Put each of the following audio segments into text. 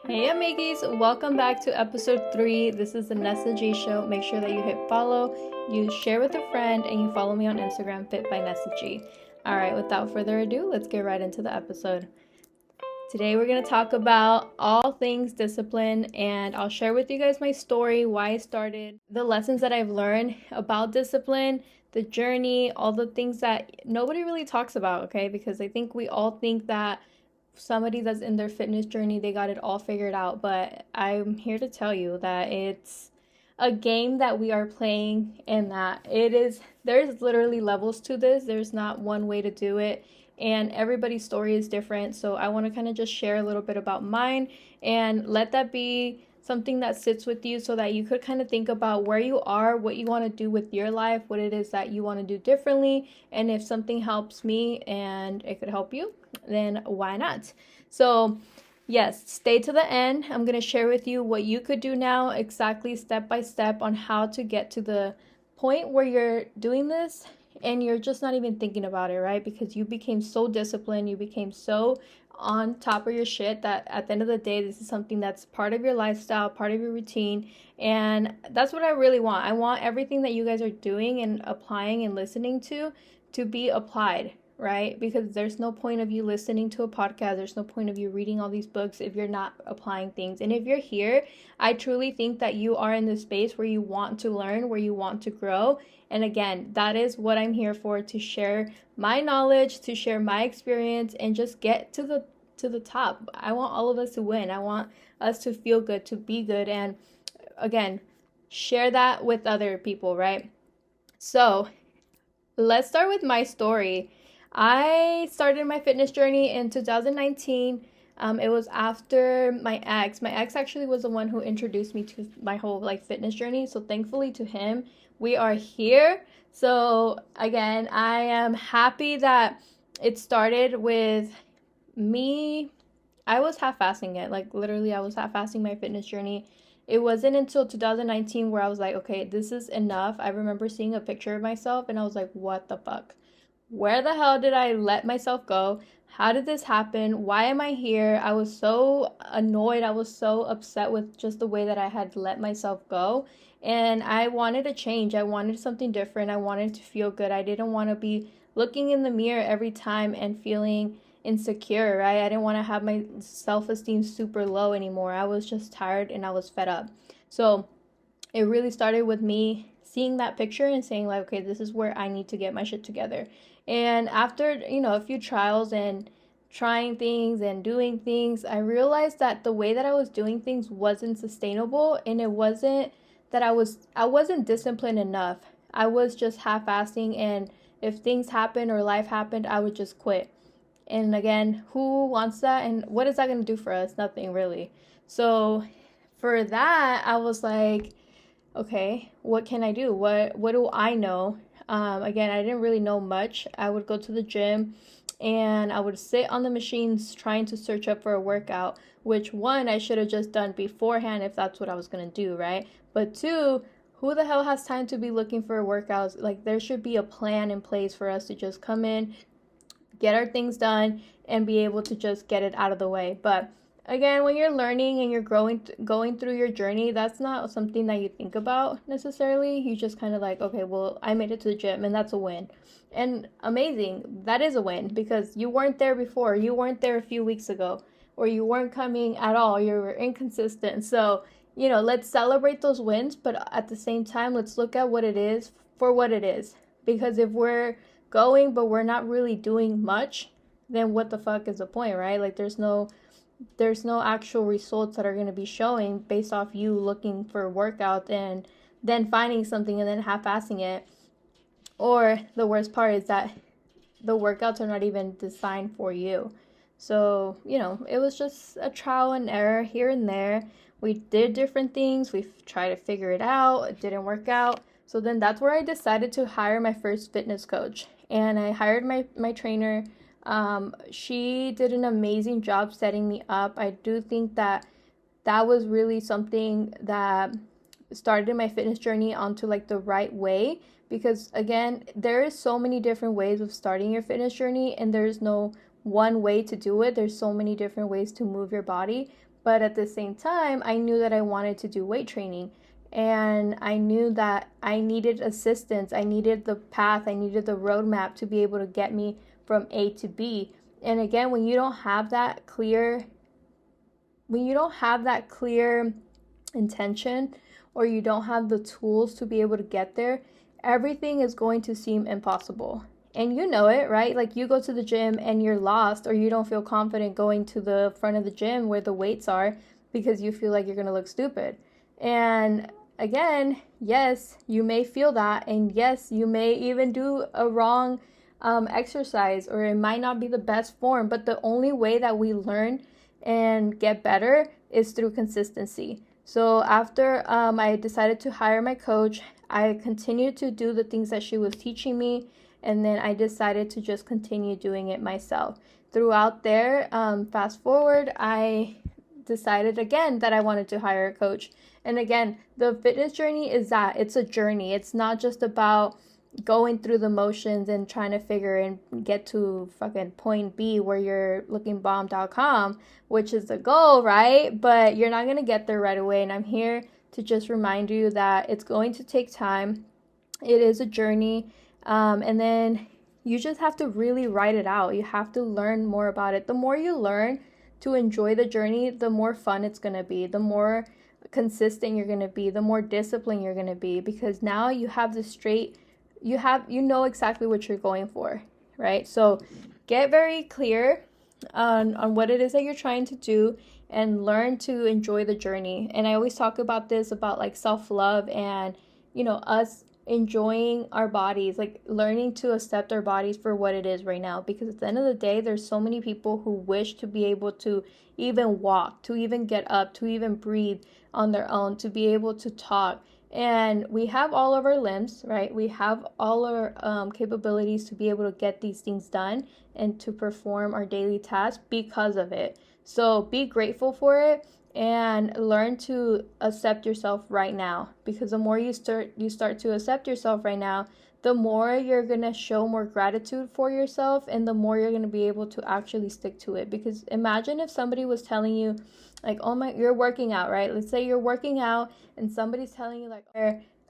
Hey amigos, welcome back to episode 3. This is the NESSA show. Make sure that you hit follow, you share with a friend, and you follow me on Instagram, FITBYNESSAG. Alright, without further ado, let's get right into the episode. Today we're going to talk about all things discipline, and I'll share with you guys my story, why I started, the lessons that I've learned about discipline, the journey, all the things that nobody really talks about, okay? Because I think we all think that somebody that's in their fitness journey, they got it all figured out, but I'm here to tell you that it's a game that we are playing, and that there's literally levels to this. There's not one way to do it, and everybody's story is different. So I want to kind of just share a little bit about mine and let that be something that sits with you so that you could kind of think about where you are, what you want to do with your life, what it is that you want to do differently. And if something helps me and it could help you, then why not? So yes, stay to the end. I'm going to share with you what you could do now, exactly step by step, on how to get to the point where you're doing this and you're just not even thinking about it, right? Because you became so disciplined, you became so on top of your shit that at the end of the day, this is something that's part of your lifestyle, part of your routine. And that's what I really want. I want everything that you guys are doing and applying and listening to be applied, right? Because there's no point of you listening to a podcast, there's no point of you reading all these books if you're not applying things. And if you're here, I truly think that you are in this space where you want to learn, where you want to grow. And again, that is what I'm here for, to share my knowledge, to share my experience, and just get to the top. I want all of us to win. I want us to feel good, to be good, and again, share that with other people, right? So let's start with my story. I started my fitness journey in 2019. It was after my ex. My ex actually was the one who introduced me to my whole fitness journey. So thankfully to him, we are here. So again, I am happy that it started with me. I was half-assing it. Literally, I was half-assing my fitness journey. It wasn't until 2019 where I was like, okay, this is enough. I remember seeing a picture of myself and I was like, what the fuck? Where the hell did I let myself go? How did this happen? Why am I here? I was so annoyed. I was so upset with just the way that I had let myself go. And I wanted a change. I wanted something different. I wanted to feel good. I didn't want to be looking in the mirror every time and feeling insecure, right? I didn't want to have my self-esteem super low anymore. I was just tired and I was fed up. So it really started with me seeing that picture and saying okay, this is where I need to get my shit together. And after, a few trials and trying things and doing things, I realized that the way that I was doing things wasn't sustainable, and it wasn't that I wasn't disciplined enough. I was just half-assing, and if things happened or life happened, I would just quit. And again, who wants that? And what is that going to do for us? Nothing really. So for that, I was like, okay, what can I do? What do I know? Again, I didn't really know much. I would go to the gym and I would sit on the machines trying to search up for a workout, which one, I should have just done beforehand if that's what I was going to do, right? But two, who the hell has time to be looking for workouts? There should be a plan in place for us to just come in, get our things done, and be able to just get it out of the way. But again, when you're learning and you're going through your journey, that's not something that you think about necessarily. You just kind of okay, well, I made it to the gym and that's a win. And amazing, that is a win, because you weren't there before. You weren't there a few weeks ago, or you weren't coming at all. You were inconsistent. So, let's celebrate those wins, but at the same time, let's look at what it is for what it is. Because if we're going but we're not really doing much, then what the fuck is the point, right? There's no actual results that are going to be showing based off you looking for a workout and then finding something and then half-assing it. Or the worst part is that the workouts are not even designed for you. So, it was just a trial and error here and there. We did different things. We tried to figure it out. It didn't work out. So then that's where I decided to hire my first fitness coach. And I hired my trainer. She did an amazing job setting me up. I do think that was really something that started my fitness journey onto the right way, because again, there is so many different ways of starting your fitness journey, and there's no one way to do it. There's so many different ways to move your body, But at the same time, I knew that I wanted to do weight training. And I knew that I needed assistance. I needed the path. I needed the roadmap to be able to get me from A to B. And again, when you don't have that clear intention, or you don't have the tools to be able to get there, everything is going to seem impossible. And you know it, right? Like, you go to the gym and you're lost, or you don't feel confident going to the front of the gym where the weights are because you feel like you're going to look stupid. And again, yes, you may feel that, and yes, you may even do a wrong exercise, or it might not be the best form, but the only way that we learn and get better is through consistency. So after I decided to hire my coach, I continued to do the things that she was teaching me, and then I decided to just continue doing it myself. Throughout there, fast forward, I decided again that I wanted to hire a coach. And again, the fitness journey is that it's a journey. It's not just about going through the motions and trying to figure and get to fucking point B where you're lookingbomb.com, which is the goal, right? But you're not going to get there right away. And I'm here to just remind you that it's going to take time. It is a journey. And then you just have to really write it out. You have to learn more about it. The more you learn to enjoy the journey, the more fun it's going to be, the more consistent you're going to be, the more disciplined you're going to be, because now you have the you know exactly what you're going for, right? So get very clear on what it is that you're trying to do, and learn to enjoy the journey. And I always talk about this, about like self-love, and us enjoying our bodies, like learning to accept our bodies for what it is right now. Because at the end of the day, there's so many people who wish to be able to even walk, to even get up, to even breathe on their own, to be able to talk. And we have all of our limbs, right? We have all our capabilities to be able to get these things done and to perform our daily tasks because of it. So be grateful for it, and learn to accept yourself right now, because the more you start to accept yourself right now, the more you're going to show more gratitude for yourself, and the more you're going to be able to actually stick to it. Because imagine if somebody was telling you, like, oh my, you're working out, right? Let's say you're working out and somebody's telling you, like,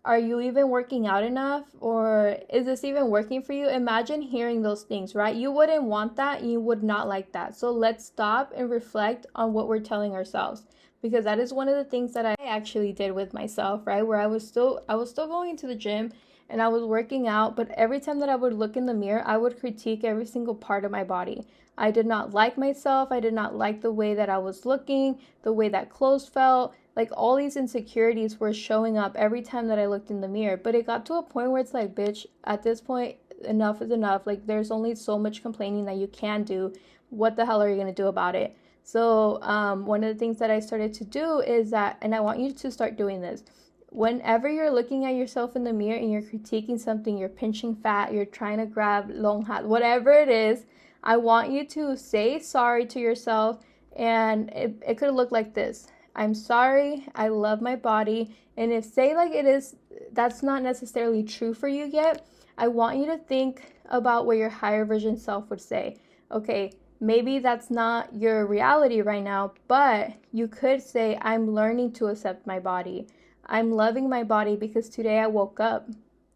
are you even working out enough? Or is this even working for you? Imagine hearing those things, right? You wouldn't want that, and you would not like that. So let's stop and reflect on what we're telling ourselves, because that is one of the things that I actually did with myself, right? Where I was still going to the gym and I was working out, but every time that I would look in the mirror, I would critique every single part of my body. I did not like myself. I did not like the way that I was looking, the way that clothes felt. Like, all these insecurities were showing up every time that I looked in the mirror. But it got to a point where it's like, bitch, at this point, enough is enough. Like, there's only so much complaining that you can do. What the hell are you going to do about it? So one of the things that I started to do is that, and I want you to start doing this, whenever you're looking at yourself in the mirror and you're critiquing something, you're pinching fat, you're trying to grab long hat, whatever it is, I want you to say sorry to yourself. And it could look like this: I'm sorry, I love my body. And if say like it is, that's not necessarily true for you yet, I want you to think about what your higher version self would say. Okay, maybe that's not your reality right now, but you could say, I'm learning to accept my body. I'm loving my body because today I woke up.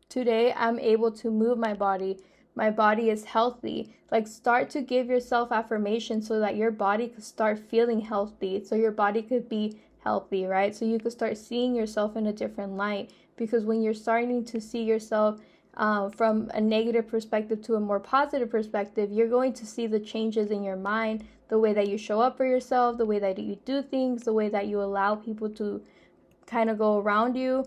Today I'm able to move my body. My body is healthy. Like, start to give yourself affirmation so that your body could start feeling healthy, so your body could be healthy, right? So you could start seeing yourself in a different light, because when you're starting to see yourself from a negative perspective to a more positive perspective, you're going to see the changes in your mind, the way that you show up for yourself, the way that you do things, the way that you allow people to kind of go around you.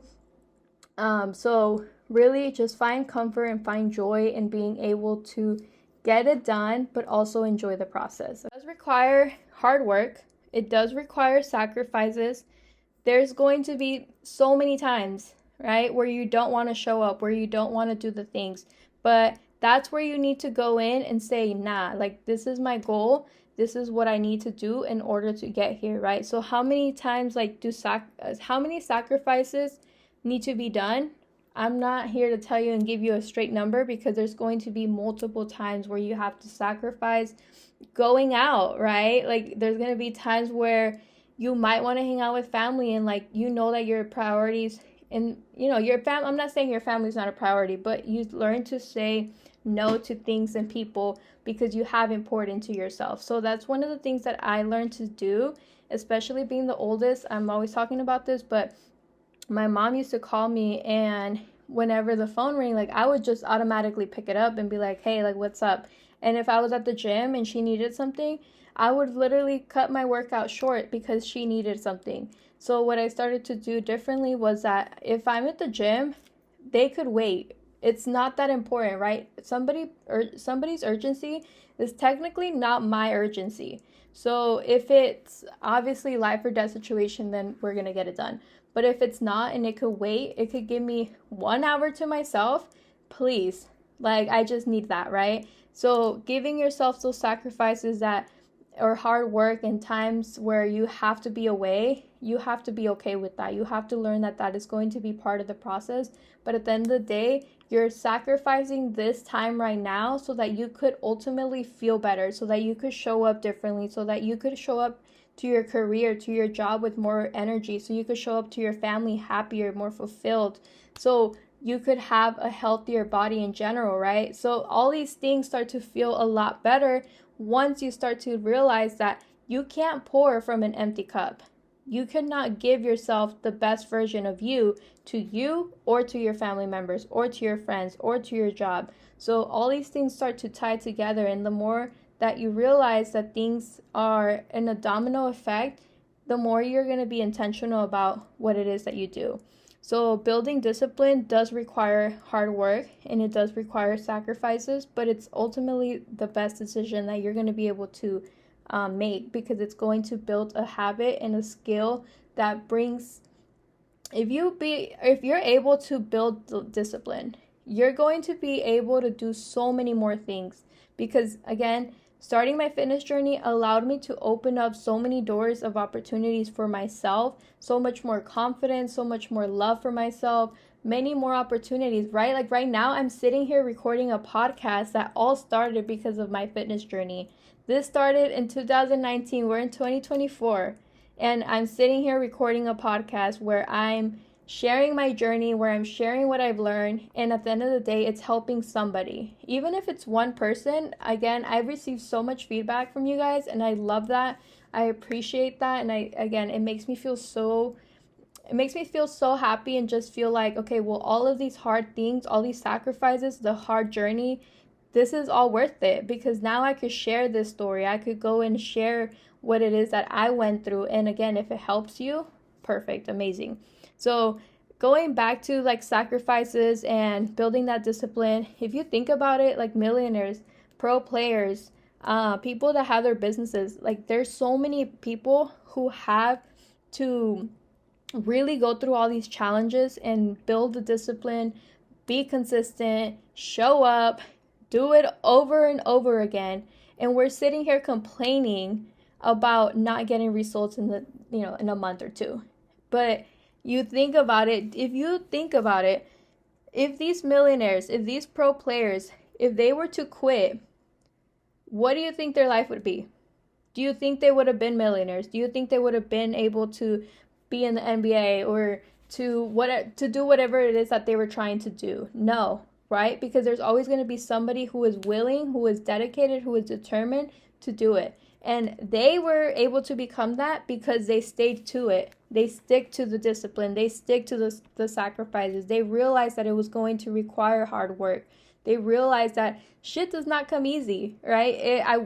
So really just find comfort and find joy in being able to get it done, but also enjoy the process. It does require hard work. It does require sacrifices. There's going to be so many times, right, where you don't want to show up, where you don't want to do the things. But that's where you need to go in and say, nah, like, this is my goal. This is what I need to do in order to get here, right? So how many times, like, how many sacrifices need to be done? I'm not here to tell you and give you a straight number, because there's going to be multiple times where you have to sacrifice going out, right? Like, there's going to be times where you might want to hang out with family, and like, you know that your priorities, and you know your fam I'm not saying your family's not a priority, but you learn to say no to things and people because you have important to yourself. So that's one of the things that I learned to do, especially being the oldest. I'm always talking about this, but my mom used to call me, and whenever the phone rang, like, I would just automatically pick it up and be like, hey, like, what's up? And if I was at the gym and she needed something, I would literally cut my workout short because she needed something. So what I started to do differently was that if I'm at the gym, they could wait. It's not that important, right? Somebody's urgency is technically not my urgency. So if it's obviously life or death situation, then we're going to get it done. But if it's not and it could wait, it could give me 1 hour to myself, please. Like, I just need that, right? So giving yourself those sacrifices that or hard work and times where you have to be away, you have to be okay with that. You have to learn that that is going to be part of the process. But at the end of the day, you're sacrificing this time right now so that you could ultimately feel better, so that you could show up differently, so that you could show up to your career, to your job with more energy, so you could show up to your family happier, more fulfilled, so you could have a healthier body in general, right? So all these things start to feel a lot better once you start to realize that you can't pour from an empty cup. You cannot give yourself the best version of you to you or to your family members or to your friends or to your job. So all these things start to tie together, and the more that you realize that things are in a domino effect, the more you're going to be intentional about what it is that you do. So building discipline does require hard work, and it does require sacrifices, but it's ultimately the best decision that you're going to be able to make, because it's going to build a habit and a skill that brings, if you're able to build discipline, you're going to be able to do so many more things. Because again, starting my fitness journey allowed me to open up so many doors of opportunities for myself, so much more confidence, so much more love for myself, many more opportunities, right? Like right now, I'm sitting here recording a podcast that all started because of my fitness journey. This started in 2019. We're in 2024. And I'm sitting here recording a podcast where I'm sharing my journey, where I'm sharing what I've learned, and at the end of the day, it's helping somebody. Even if it's one person, again, I've received so much feedback from you guys, and I love that. I appreciate that, and it makes me feel so happy, and just feel like, okay, well, all of these hard things, all these sacrifices, the hard journey, this is all worth it, because now I could share this story. I could go and share what it is that I went through, and again, if it helps you, perfect, amazing. So going back to like sacrifices and building that discipline, if you think about it, like millionaires, pro players, people that have their businesses, like there's so many people who have to really go through all these challenges and build the discipline, be consistent, show up, do it over and over again. And we're sitting here complaining about not getting results in a month or two. But you think about it, if these millionaires, if these pro players, if they were to quit, what do you think their life would be? Do you think they would have been millionaires? Do you think they would have been able to be in the NBA or to do whatever it is that they were trying to do? No, right? Because there's always going to be somebody who is willing, who is dedicated, who is determined to do it. And they were able to become that because they stayed to it. They stick to the discipline. They stick to the sacrifices. They realized that it was going to require hard work. They realized that shit does not come easy, right? I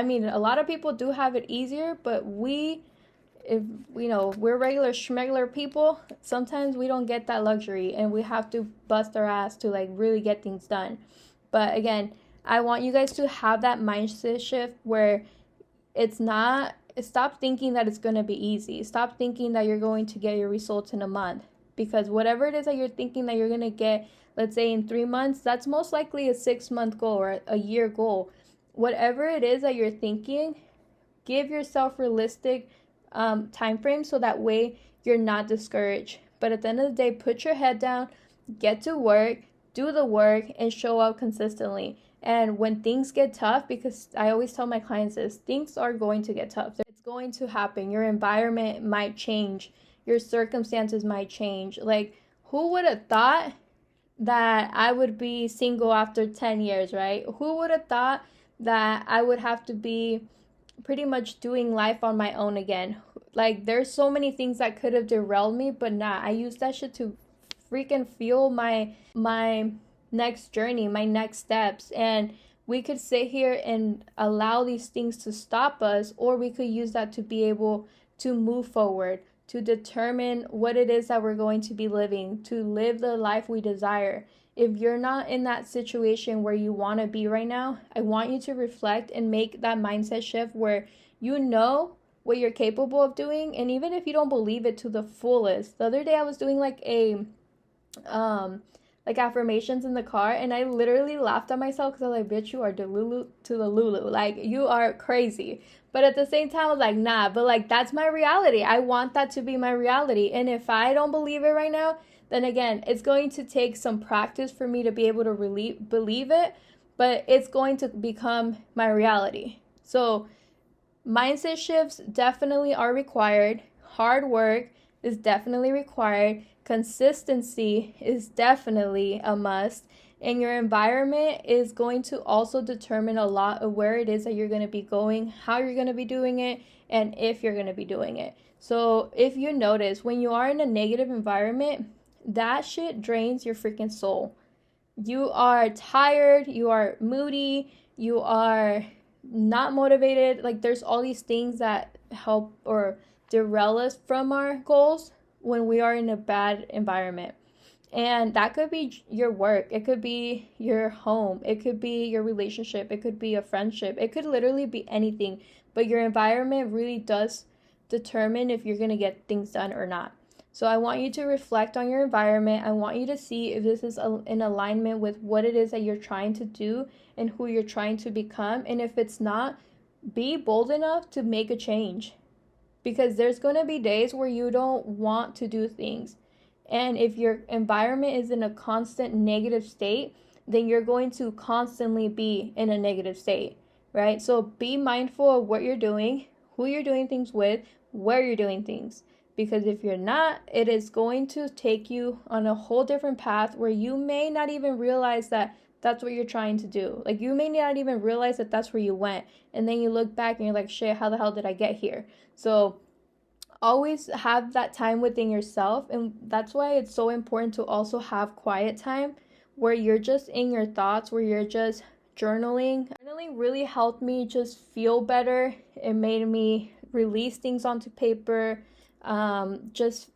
mean, a lot of people do have it easier, but we're regular schmegler people, sometimes we don't get that luxury, and we have to bust our ass to like really get things done. But again, I want you guys to have that mindset shift where stop thinking that it's going to be easy. Stop thinking that you're going to get your results in a month, because whatever it is that you're thinking that you're going to get, let's say in 3 months, that's most likely a 6-month goal or a year goal. Whatever it is that you're thinking, give yourself realistic time frame, so that way you're not discouraged. But at the end of the day, put your head down, get to work, do the work, and show up consistently. And when things get tough, because I always tell my clients this, things are going to get tough. It's going to happen. Your environment might change. Your circumstances might change. Like, who would have thought that I would be single after 10 years, right? Who would have thought that I would have to be pretty much doing life on my own again? Like, there's so many things that could have derailed me, but nah, I used that shit to freaking fuel my next journey, my next steps. And we could sit here and allow these things to stop us, or we could use that to be able to move forward, to determine what it is that we're going to be living, to live the life we desire. If you're not in that situation where you want to be right now, I want you to reflect and make that mindset shift where you know what you're capable of doing. And even if you don't believe it to the fullest, the other day I was doing like affirmations in the car, and I literally laughed at myself because I was like, bitch, you are Delulu to the Lulu. Like, you are crazy. But at the same time, I was like, nah, but like, that's my reality. I want that to be my reality. And if I don't believe it right now, then again, it's going to take some practice for me to be able to believe it, but it's going to become my reality. So mindset shifts definitely are required. Hard work is definitely required. Consistency is definitely a must. And your environment is going to also determine a lot of where it is that you're going to be going, how you're going to be doing it, and if you're going to be doing it. So if you notice, when you are in a negative environment, that shit drains your freaking soul. You are tired, you are moody, you are not motivated. Like, there's all these things that help or derail us from our goals when we are in a bad environment. And that could be your work, it could be your home, it could be your relationship, it could be a friendship, it could literally be anything. But your environment really does determine if you're going to get things done or not. So I want you to reflect on your environment. I want you to see if this is in alignment with what it is that you're trying to do and who you're trying to become. And if it's not, be bold enough to make a change, because there's going to be days where you don't want to do things. And if your environment is in a constant negative state, then you're going to constantly be in a negative state, right? So be mindful of what you're doing, who you're doing things with, where you're doing things. Because if you're not, it is going to take you on a whole different path where you may not even realize that that's what you're trying to do. Like, you may not even realize that that's where you went. And then you look back and you're like, shit, how the hell did I get here? So always have that time within yourself. And that's why it's so important to also have quiet time where you're just in your thoughts, where you're just journaling. Journaling really helped me just feel better. It made me release things onto paper. Just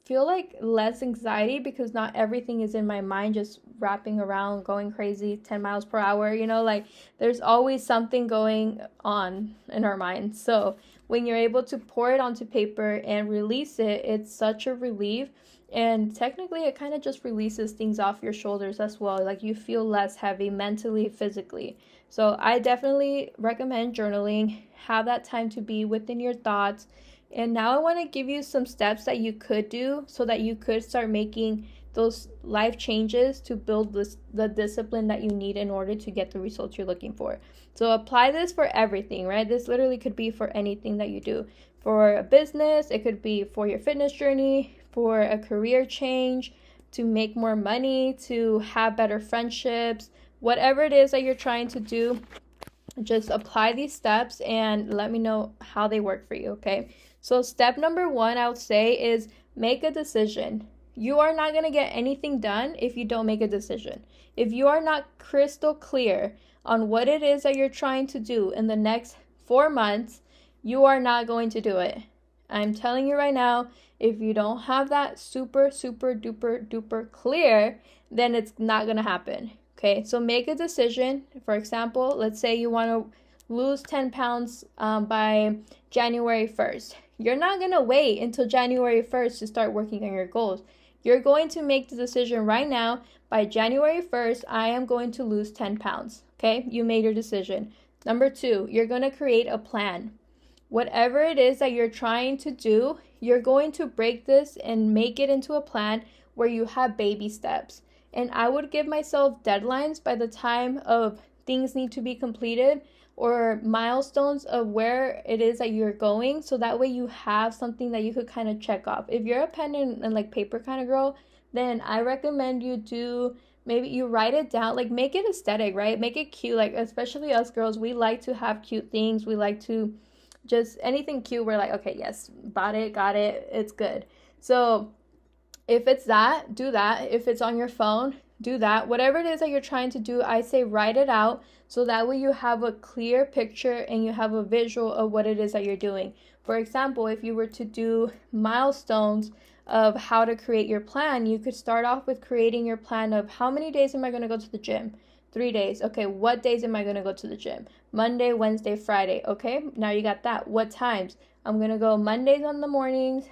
feel like less anxiety, because not everything is in my mind just wrapping around, going crazy 10 miles per hour, like there's always something going on in our minds. So when you're able to pour it onto paper and release it, it's such a relief. And technically it kind of just releases things off your shoulders as well. Like, you feel less heavy mentally, physically. So I definitely recommend journaling. Have that time to be within your thoughts. And now I want to give you some steps that you could do so that you could start making those life changes to build the discipline that you need in order to get the results you're looking for. So apply this for everything, right? This literally could be for anything that you do. For a business, it could be for your fitness journey, for a career change, to make more money, to have better friendships, whatever it is that you're trying to do. Just apply these steps and let me know how they work for you, okay? So step number 1, I would say, is make a decision. You are not going to get anything done if you don't make a decision. If you are not crystal clear on what it is that you're trying to do in the next 4 months, you are not going to do it. I'm telling you right now, if you don't have that super duper clear, then it's not going to happen. Okay, so make a decision. For example, let's say you want to lose 10 pounds by January 1st. You're not going to wait until January 1st to start working on your goals. You're going to make the decision right now. By January 1st, I am going to lose 10 pounds. Okay, you made your decision. Number 2, you're going to create a plan. Whatever it is that you're trying to do, you're going to break this and make it into a plan where you have baby steps. And I would give myself deadlines by the time of things need to be completed, or milestones of where it is that you're going, so that way you have something that you could kind of check off. If you're a pen and like paper kind of girl, then I recommend you do, maybe you write it down, like make it aesthetic, right? Make it cute. Like especially us girls, we like to have cute things. We like to just anything cute. We're like, okay, yes, bought it, got it, it's good. So if it's that, do that. If it's on your phone, do that. Whatever it is that you're trying to do, I say write it out, so that way you have a clear picture and you have a visual of what it is that you're doing. For example, if you were to do milestones of how to create your plan, you could start off with creating your plan of how many days am I going to go to the gym? 3 days. Okay, what days am I going to go to the gym? Monday, Wednesday, Friday. Okay, now you got that. What times? I'm going to go Mondays on the mornings,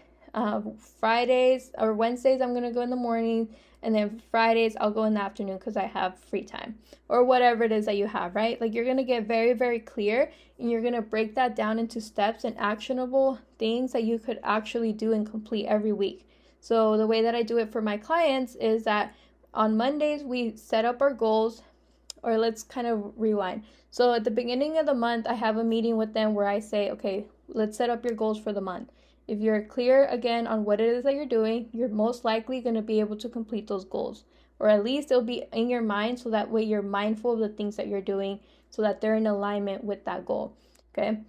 Fridays or Wednesdays I'm gonna go in the morning, and then Fridays I'll go in the afternoon because I have free time, or whatever it is that you have, right? Like you're gonna get very, very clear, and you're gonna break that down into steps and actionable things that you could actually do and complete every week. So the way that I do it for my clients is that on Mondays we set up our goals, or let's kind of rewind. So at the beginning of the month I have a meeting with them where I say, okay, let's set up your goals for the month. If you're clear again on what it is that you're doing, you're most likely going to be able to complete those goals, or at least it'll be in your mind, so that way you're mindful of the things that you're doing so that they're in alignment with that goal. Okay.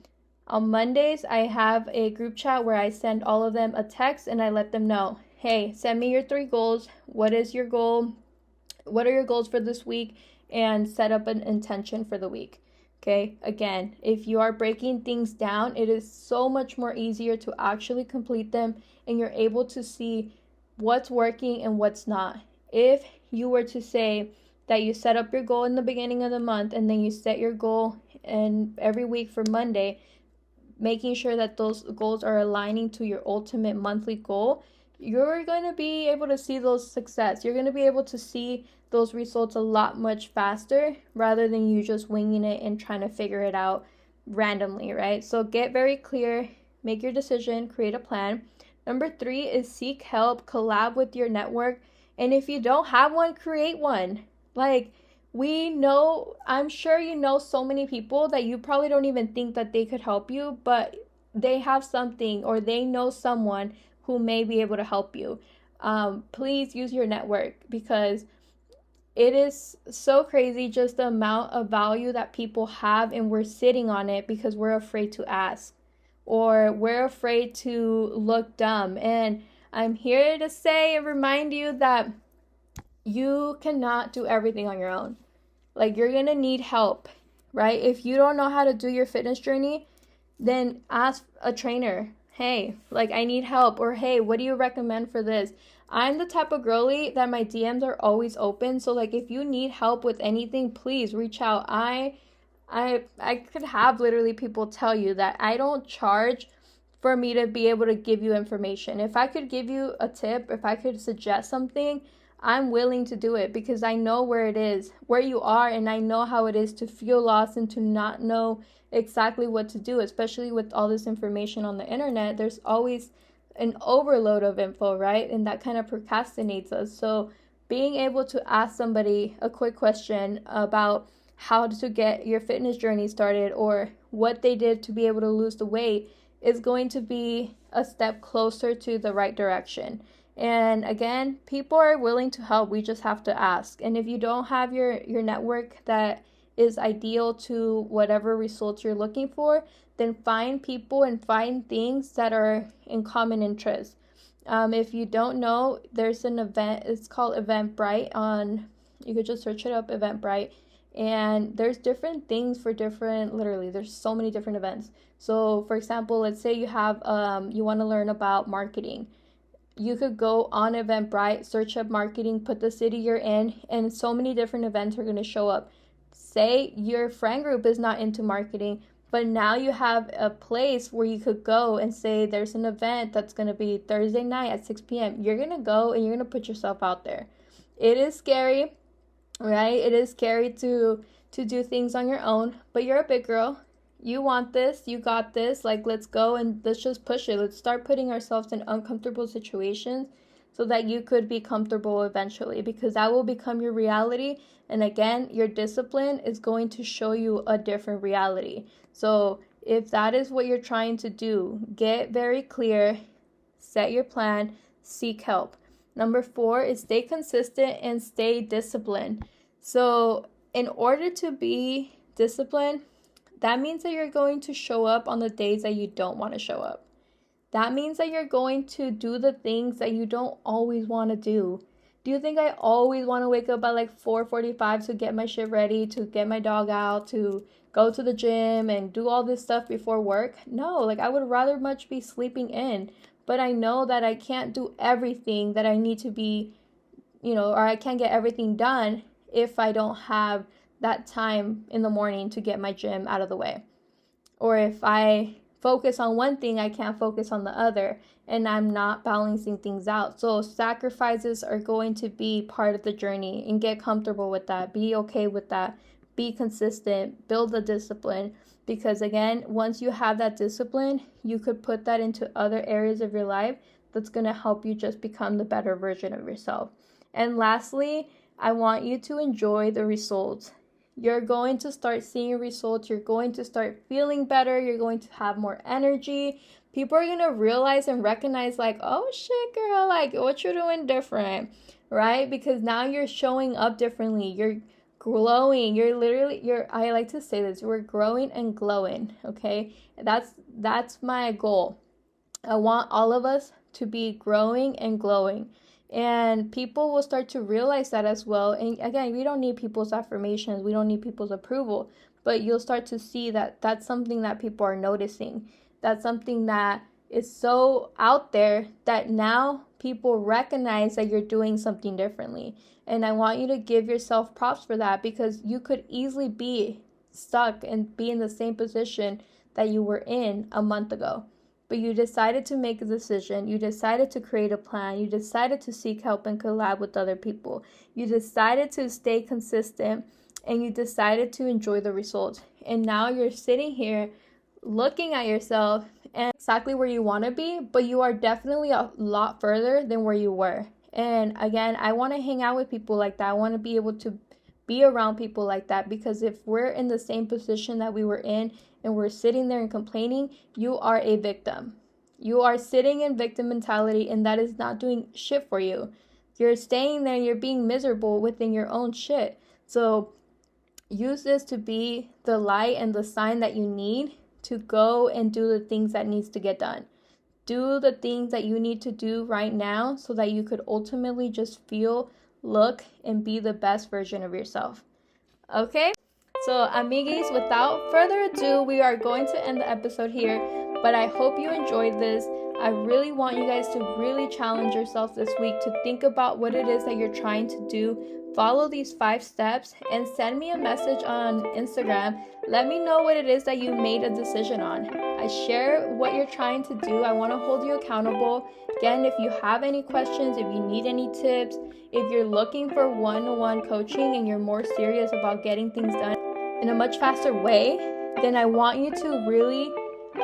On Mondays, I have a group chat where I send all of them a text and I let them know, hey, send me your 3 goals. What is your goal? What are your goals for this week? And set up an intention for the week. Okay, again, if you are breaking things down, it is so much more easier to actually complete them, and you're able to see what's working and what's not. If you were to say that you set up your goal in the beginning of the month, and then you set your goal and every week for Monday, making sure that those goals are aligning to your ultimate monthly goal, you're going to be able to see those success. You're going to be able to see those results a lot much faster, rather than you just winging it and trying to figure it out randomly, right? So get very clear, make your decision, create a plan. Number 3 is seek help, collab with your network. And if you don't have one, create one. Like, we know, I'm sure you know so many people that you probably don't even think that they could help you, but they have something, or they know someone who may be able to help you. Please use your network, because it is so crazy just the amount of value that people have, and we're sitting on it because we're afraid to ask, or we're afraid to look dumb. And I'm here to say and remind you that you cannot do everything on your own. Like, you're gonna need help, right? If you don't know how to do your fitness journey, then ask a trainer. Hey, like, I need help. Or hey, what do you recommend for this? I'm the type of girly that my DMs are always open. So like, if you need help with anything, please reach out. I could have literally people tell you that I don't charge for me to be able to give you information. If I could give you a tip, if I could suggest something, I'm willing to do it, because I know where it is, where you are, and I know how it is to feel lost and to not know exactly what to do, especially with all this information on the internet. There's always an overload of info, right? And that kind of procrastinates us. So being able to ask somebody a quick question about how to get your fitness journey started, or what they did to be able to lose the weight, is going to be a step closer to the right direction. And again, people are willing to help. We just have to ask. And if you don't have your network that is ideal to whatever results you're looking for, then find people and find things that are in common interest. If you don't know, there's an event, it's called Eventbrite on, you could just search it up, Eventbrite. And there's different things for different, literally, there's so many different events. So for example, let's say you have, you want to learn about marketing. You could go on Eventbrite, search up marketing, put the city you're in, and so many different events are going to show up. Say your friend group is not into marketing, but now you have a place where you could go and say there's an event that's going to be Thursday night at 6 p.m. You're going to go and you're going to put yourself out there. It is scary, right? It is scary to do things on your own, but you're a big girl. You want this, you got this. Like, let's go and let's just push it. Let's start putting ourselves in uncomfortable situations so that you could be comfortable eventually, because that will become your reality. And again, your discipline is going to show you a different reality. So if that is what you're trying to do, get very clear, set your plan, seek help. Number 4 is stay consistent and stay disciplined. So in order to be disciplined, that means that you're going to show up on the days that you don't want to show up. That means that you're going to do the things that you don't always want to do. Do you think I always want to wake up at like 4:45 to get my shit ready, to get my dog out, to go to the gym and do all this stuff before work? No, like I would rather much be sleeping in. But I know that I can't do everything that I need to be, or I can't get everything done if I don't have that time in the morning to get my gym out of the way. Or if I focus on one thing, I can't focus on the other, and I'm not balancing things out. So sacrifices are going to be part of the journey, and get comfortable with that. Be okay with that. Be consistent. Build the discipline. Because again, once you have that discipline, you could put that into other areas of your life that's going to help you just become the better version of yourself. And lastly, I want you to enjoy the results. You're going to start seeing results. You're going to start feeling better. You're going to have more energy. People are going to realize and recognize like, oh shit, girl, like what you're doing different, right? Because now you're showing up differently. You're glowing. I like to say this, we're growing and glowing. Okay. That's my goal. I want all of us to be growing and glowing. And people will start to realize that as well. And again, we don't need people's affirmations. We don't need people's approval. But you'll start to see that that's something that people are noticing. That's something that is so out there that now people recognize that you're doing something differently. And I want you to give yourself props for that, because you could easily be stuck and be in the same position that you were in a month ago. But you decided to make a decision. You decided to create a plan. You decided to seek help and collab with other people. You decided to stay consistent, and you decided to enjoy the results. And now you're sitting here looking at yourself and exactly where you want to be, but you are definitely a lot further than where you were. And again, I want to hang out with people like that. I want to be able to be around people like that, because if we're in the same position that we were in and we're sitting there and complaining, you are a victim. You are sitting in victim mentality, and that is not doing shit for you. You're staying there and you're being miserable within your own shit. So use this to be the light and the sign that you need to go and do the things that needs to get done. Do the things that you need to do right now so that you could ultimately just feel, look, and be the best version of yourself. Okay? So, amiguis, without further ado, we are going to end the episode here. But I hope you enjoyed this. I really want you guys to really challenge yourself this week to think about what it is that you're trying to do. Follow these 5 steps and send me a message on Instagram. Let me know what it is that you made a decision on. I share what you're trying to do. I want to hold you accountable. Again, if you have any questions, if you need any tips, if you're looking for one-on-one coaching and you're more serious about getting things done in a much faster way, then I want you to really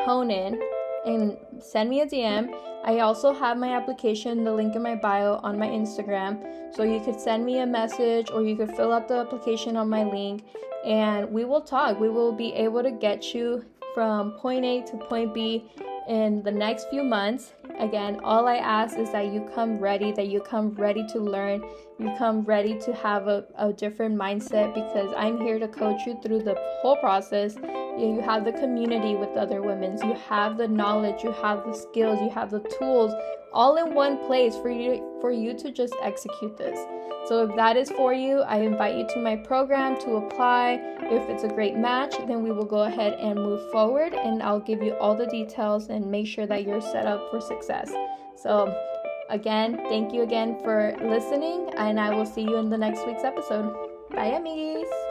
hone in and send me a DM. I also have my application, the link in my bio on my Instagram. So you could send me a message or you could fill out the application on my link and we will talk. We will be able to get you from point A to point B in the next few months. Again, all I ask is that you come ready, to learn, you come ready to have a different mindset, because I'm here to coach you through the whole process. You have the community with other women, you have the knowledge, you have the skills, you have the tools, all in one place for you to just execute this. So if that is for you, I invite you to my program to apply. If it's a great match, then we will go ahead and move forward, and I'll give you all the details and make sure that you're set up for success. So again, thank you again for listening, and I will see you in the next week's episode. Bye, amigos.